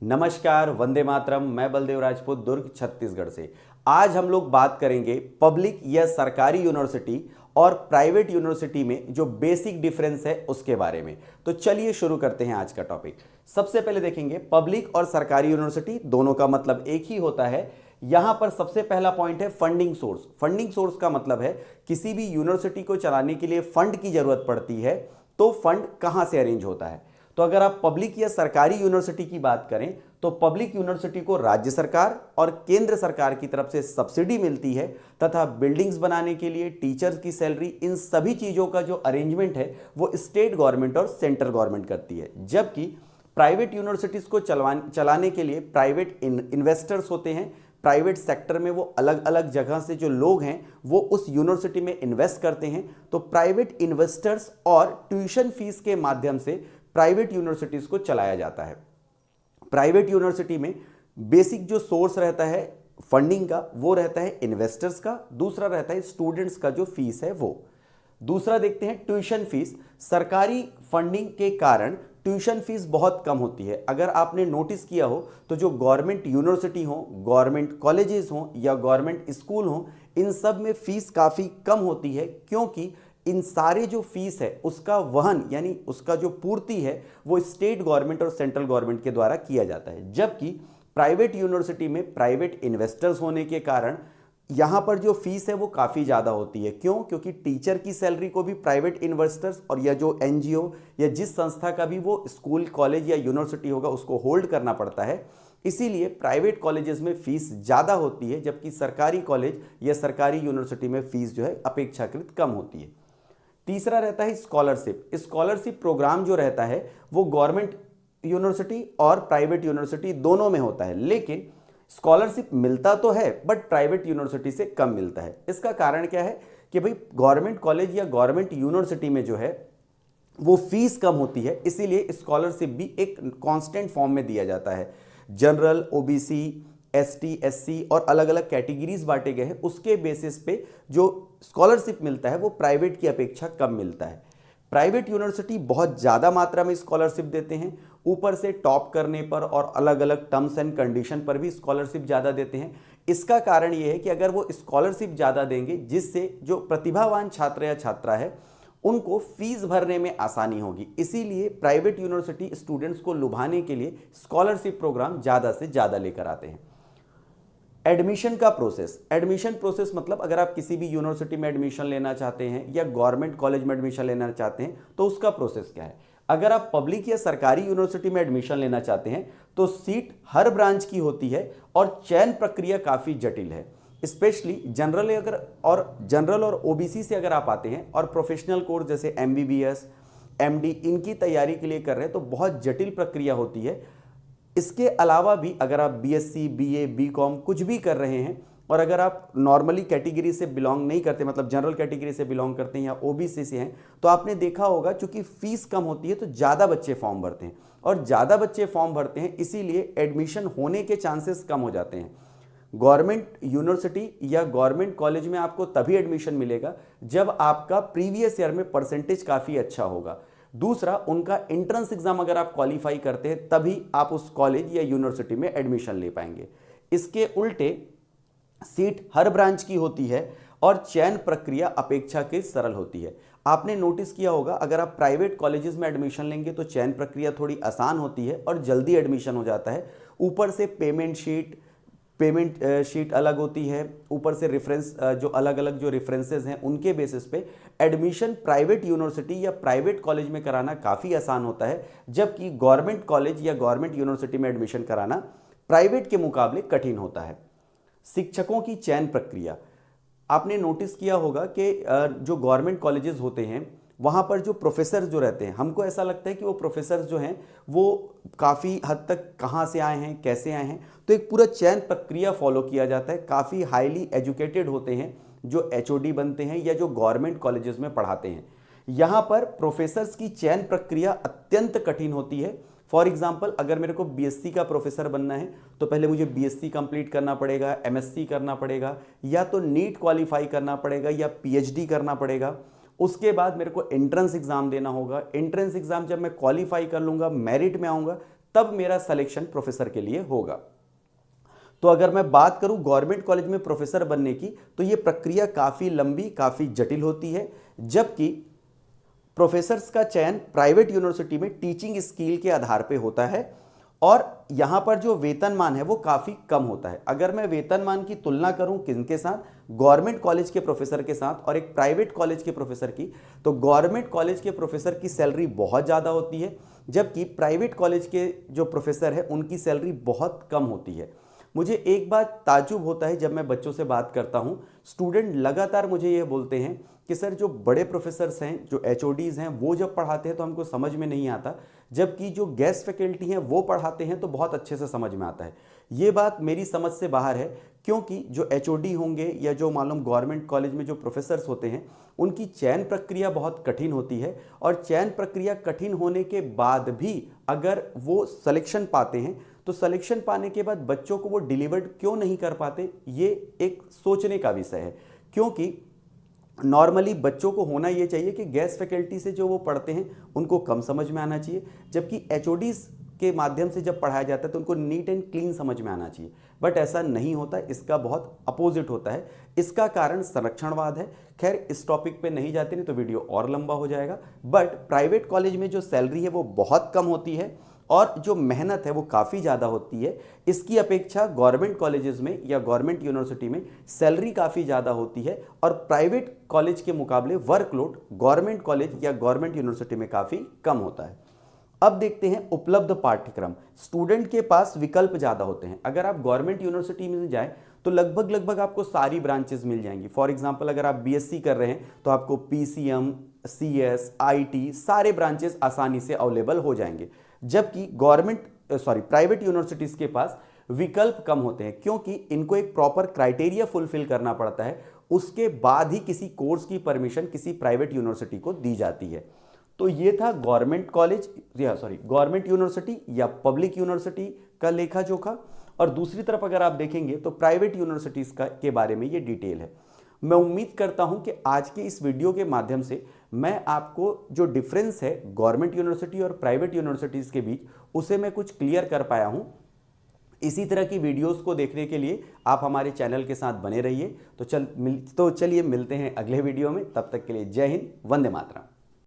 नमस्कार, वंदे मातरम। मैं बलदेव राजपूत, दुर्ग छत्तीसगढ़ से। आज हम लोग बात करेंगे पब्लिक या सरकारी यूनिवर्सिटी और प्राइवेट यूनिवर्सिटी में जो बेसिक डिफरेंस है उसके बारे में। तो चलिए शुरू करते हैं आज का टॉपिक। सबसे पहले देखेंगे पब्लिक और सरकारी यूनिवर्सिटी, दोनों का मतलब एक ही होता है। यहां पर सबसे पहला पॉइंट है फंडिंग सोर्स। फंडिंग सोर्स का मतलब है किसी भी यूनिवर्सिटी को चलाने के लिए फंड की जरूरत पड़ती है, तो फंड कहां से अरेंज होता है। तो अगर आप पब्लिक या सरकारी यूनिवर्सिटी की बात करें तो पब्लिक यूनिवर्सिटी को राज्य सरकार और केंद्र सरकार की तरफ से सब्सिडी मिलती है तथा बिल्डिंग्स बनाने के लिए, टीचर्स की सैलरी, इन सभी चीज़ों का जो अरेंजमेंट है वो स्टेट गवर्नमेंट और सेंट्रल गवर्नमेंट करती है। जबकि प्राइवेट यूनिवर्सिटीज़ को चलाने के लिए प्राइवेट इन्वेस्टर्स होते हैं। प्राइवेट सेक्टर में वो अलग अलग जगह से जो लोग हैं वो उस यूनिवर्सिटी में इन्वेस्ट करते हैं। तो प्राइवेट इन्वेस्टर्स और ट्यूशन फीस के माध्यम से प्राइवेट यूनिवर्सिटीज़ को चलाया जाता है। प्राइवेट यूनिवर्सिटी में बेसिक जो सोर्स रहता है फंडिंग का वो रहता है इन्वेस्टर्स का, दूसरा रहता है स्टूडेंट्स का जो फीस है वो। दूसरा देखते हैं ट्यूशन फीस। सरकारी फंडिंग के कारण ट्यूशन फीस बहुत कम होती है। अगर आपने नोटिस किया हो तो जो गवर्नमेंट यूनिवर्सिटी हो, गवर्नमेंट कॉलेजेस हो या गवर्नमेंट स्कूल हो, इन सब में फीस काफ़ी कम होती है, क्योंकि इन सारे जो फीस है उसका वहन यानी उसका जो पूर्ति है वो स्टेट गवर्नमेंट और सेंट्रल गवर्नमेंट के द्वारा किया जाता है। जबकि प्राइवेट यूनिवर्सिटी में प्राइवेट इन्वेस्टर्स होने के कारण यहाँ पर जो फीस है वो काफ़ी ज़्यादा होती है। क्यों? क्योंकि टीचर की सैलरी को भी प्राइवेट इन्वेस्टर्स और या जो एनजीओ या जिस संस्था का भी वो स्कूल, कॉलेज या यूनिवर्सिटी होगा उसको होल्ड करना पड़ता है। इसीलिए प्राइवेट कॉलेजेस में फीस ज़्यादा होती है, जबकि सरकारी कॉलेज या सरकारी यूनिवर्सिटी में फीस जो है अपेक्षाकृत कम होती है। तीसरा रहता है स्कॉलरशिप। स्कॉलरशिप प्रोग्राम जो रहता है वो गवर्नमेंट यूनिवर्सिटी और प्राइवेट यूनिवर्सिटी दोनों में होता है, लेकिन स्कॉलरशिप मिलता तो है बट प्राइवेट यूनिवर्सिटी से कम मिलता है। इसका कारण क्या है कि भाई गवर्नमेंट कॉलेज या गवर्नमेंट यूनिवर्सिटी में जो है वो फीस कम होती है, इसीलिए स्कॉलरशिप भी एक कांस्टेंट फॉर्म में दिया जाता है। जनरल, ओबीसी, एसटी, एससी और अलग अलग कैटेगरीज बांटे गए हैं, उसके बेसिस पे जो स्कॉलरशिप मिलता है वो प्राइवेट की अपेक्षा कम मिलता है। प्राइवेट यूनिवर्सिटी बहुत ज़्यादा मात्रा में स्कॉलरशिप देते हैं, ऊपर से टॉप करने पर और अलग अलग टर्म्स एंड कंडीशन पर भी स्कॉलरशिप ज़्यादा देते हैं। इसका कारण ये है कि अगर वो स्कॉलरशिप ज़्यादा देंगे जिससे जो प्रतिभावान छात्र या छात्रा है उनको फीस भरने में आसानी होगी। इसीलिए प्राइवेट यूनिवर्सिटी स्टूडेंट्स को लुभाने के लिए स्कॉलरशिप प्रोग्राम ज़्यादा से ज़्यादा लेकर आते हैं। एडमिशन का प्रोसेस। एडमिशन प्रोसेस मतलब अगर आप किसी भी यूनिवर्सिटी में एडमिशन लेना चाहते हैं या गवर्नमेंट कॉलेज में एडमिशन लेना चाहते हैं तो उसका प्रोसेस क्या है। अगर आप पब्लिक या सरकारी यूनिवर्सिटी में एडमिशन लेना चाहते हैं तो सीट हर ब्रांच की होती है और चयन प्रक्रिया काफ़ी जटिल है। स्पेशली जनरल और ओबीसी से अगर आप आते हैं और प्रोफेशनल कोर्स जैसे एमबीबीएस, एमडी इनकी तैयारी के लिए कर रहे हैं तो बहुत जटिल प्रक्रिया होती है। इसके अलावा भी अगर आप बीएससी, बीए, बीकॉम कुछ भी कर रहे हैं और अगर आप नॉर्मली कैटेगरी से बिलोंग नहीं करते, मतलब जनरल कैटेगरी से बिलोंग करते हैं या ओबीसी से हैं, तो आपने देखा होगा चूंकि फीस कम होती है तो ज़्यादा बच्चे फॉर्म भरते हैं और ज़्यादा बच्चे फॉर्म भरते हैं, इसीलिए एडमिशन होने के चांसेस कम हो जाते हैं। गवर्नमेंट यूनिवर्सिटी या गवर्नमेंट कॉलेज में आपको तभी एडमिशन मिलेगा जब आपका प्रीवियस ईयर में परसेंटेज काफ़ी अच्छा होगा। दूसरा, उनका एंट्रेंस एग्जाम अगर आप क्वालिफाई करते हैं तभी आप उस कॉलेज या यूनिवर्सिटी में एडमिशन ले पाएंगे। इसके उल्टे सीट हर ब्रांच की होती है और चयन प्रक्रिया अपेक्षाकृत सरल होती है। आपने नोटिस किया होगा अगर आप प्राइवेट कॉलेजेस में एडमिशन लेंगे तो चयन प्रक्रिया थोड़ी आसान होती है और जल्दी एडमिशन हो जाता है। ऊपर से पेमेंट शीट अलग होती है, ऊपर से रेफरेंस जो अलग अलग जो रेफरेंसेस हैं उनके बेसिस पे एडमिशन प्राइवेट यूनिवर्सिटी या प्राइवेट कॉलेज में कराना काफ़ी आसान होता है, जबकि गवर्नमेंट कॉलेज या गवर्नमेंट यूनिवर्सिटी में एडमिशन कराना प्राइवेट के मुकाबले कठिन होता है। शिक्षकों की चयन प्रक्रिया। आपने नोटिस किया होगा कि जो गवर्नमेंट कॉलेजेस होते हैं वहाँ पर जो प्रोफेसर जो रहते हैं, हमको ऐसा लगता है कि वो प्रोफेसर जो हैं वो काफ़ी हद तक कहाँ से आए हैं, कैसे आए हैं, तो एक पूरा चयन प्रक्रिया फॉलो किया जाता है। काफ़ी हाईली एजुकेटेड होते हैं जो एचओडी बनते हैं या जो गवर्नमेंट कॉलेजेस में पढ़ाते हैं। यहाँ पर प्रोफेसर्स की चयन प्रक्रिया अत्यंत कठिन होती है। फॉर एग्जाम्पल, अगर मेरे को बीएससी का प्रोफेसर बनना है तो पहले मुझे बीएससी कंप्लीट करना पड़ेगा, एमएससी करना पड़ेगा, या तो नीट क्वालिफाई करना पड़ेगा या पीएचडी करना पड़ेगा। उसके बाद मेरे को एंट्रेंस एग्जाम देना होगा। एंट्रेंस एग्जाम जब मैं क्वालिफाई कर लूँगा, मेरिट में आऊँगा, तब मेरा सिलेक्शन प्रोफेसर के लिए होगा। तो अगर मैं बात करूं गवर्नमेंट कॉलेज में प्रोफेसर बनने की, तो ये प्रक्रिया काफ़ी लंबी, काफ़ी जटिल होती है, जबकि प्रोफेसर्स का चयन प्राइवेट यूनिवर्सिटी में टीचिंग स्किल के आधार पे होता है और यहाँ पर जो वेतनमान है वो काफ़ी कम होता है। अगर मैं वेतनमान की तुलना करूँ किनके साथ, गवर्नमेंट कॉलेज के प्रोफेसर के साथ और एक प्राइवेट कॉलेज के प्रोफेसर की, तो गवर्नमेंट कॉलेज के प्रोफेसर की सैलरी बहुत ज़्यादा होती है, जबकि प्राइवेट कॉलेज के जो प्रोफेसर है उनकी सैलरी बहुत कम होती है। मुझे एक बात ताज्जुब होता है जब मैं बच्चों से बात करता हूँ, स्टूडेंट लगातार मुझे ये बोलते हैं कि सर जो बड़े प्रोफेसर्स हैं, जो एचओडीज़ हैं, वो जब पढ़ाते हैं तो हमको समझ में नहीं आता, जबकि जो गेस्ट फैकल्टी हैं वो पढ़ाते हैं तो बहुत अच्छे से समझ में आता है। ये बात मेरी समझ से बाहर है, क्योंकि जो एचओडी होंगे या जो मालूम गवर्नमेंट कॉलेज में जो प्रोफेसर्स होते हैं उनकी चयन प्रक्रिया बहुत कठिन होती है और चयन प्रक्रिया कठिन होने के बाद भी अगर वो सिलेक्शन पाते हैं तो सिलेक्शन पाने के बाद बच्चों को वो डिलीवर्ड क्यों नहीं कर पाते, ये एक सोचने का विषय है। क्योंकि नॉर्मली बच्चों को होना ये चाहिए कि गेस्ट फैकल्टी से जो वो पढ़ते हैं उनको कम समझ में आना चाहिए, जबकि एचओडीज़ के माध्यम से जब पढ़ाया जाता है तो उनको नीट एंड क्लीन समझ में आना चाहिए, बट ऐसा नहीं होता, इसका बहुत अपोजिट होता है। इसका कारण संरक्षणवाद है। खैर इस टॉपिक पे नहीं जाते, नहीं तो वीडियो और लंबा हो जाएगा। बट प्राइवेट कॉलेज में जो सैलरी है वो बहुत कम होती है और जो मेहनत है वो काफ़ी ज़्यादा होती है। इसकी अपेक्षा गवर्नमेंट कॉलेजेस में या गवर्नमेंट यूनिवर्सिटी में सैलरी काफ़ी ज़्यादा होती है और प्राइवेट कॉलेज के मुकाबले वर्कलोड गवर्नमेंट कॉलेज या गवर्नमेंट यूनिवर्सिटी में काफ़ी कम होता है। अब देखते हैं उपलब्ध पाठ्यक्रम। स्टूडेंट के पास विकल्प ज़्यादा होते हैं। अगर आप गवर्नमेंट यूनिवर्सिटी में जाएं तो लगभग आपको सारी ब्रांचेस मिल जाएंगी। फॉर एग्जांपल अगर आप बीएससी कर रहे हैं तो आपको पीसीएम, सीएस, आईटी सारे ब्रांचेस आसानी से अवेलेबल हो जाएंगे, जबकि प्राइवेट यूनिवर्सिटीज़ के पास विकल्प कम होते हैं, क्योंकि इनको एक प्रॉपर क्राइटेरिया फुलफिल करना पड़ता है, उसके बाद ही किसी कोर्स की परमिशन किसी प्राइवेट यूनिवर्सिटी को दी जाती है। तो ये था गवर्नमेंट यूनिवर्सिटी या पब्लिक यूनिवर्सिटी का लेखा जोखा। और दूसरी तरफ अगर आप देखेंगे तो प्राइवेट यूनिवर्सिटीज़ के बारे में ये डिटेल है। मैं उम्मीद करता हूं कि आज के इस वीडियो के माध्यम से मैं आपको जो डिफरेंस है गवर्नमेंट यूनिवर्सिटी और प्राइवेट यूनिवर्सिटीज़ के बीच, उसे मैं कुछ क्लियर कर पाया हूं। इसी तरह की वीडियोस को देखने के लिए आप हमारे चैनल के साथ बने रहिए। तो चलिए मिलते हैं अगले वीडियो में। तब तक के लिए जय हिंद, वंदे मातरम।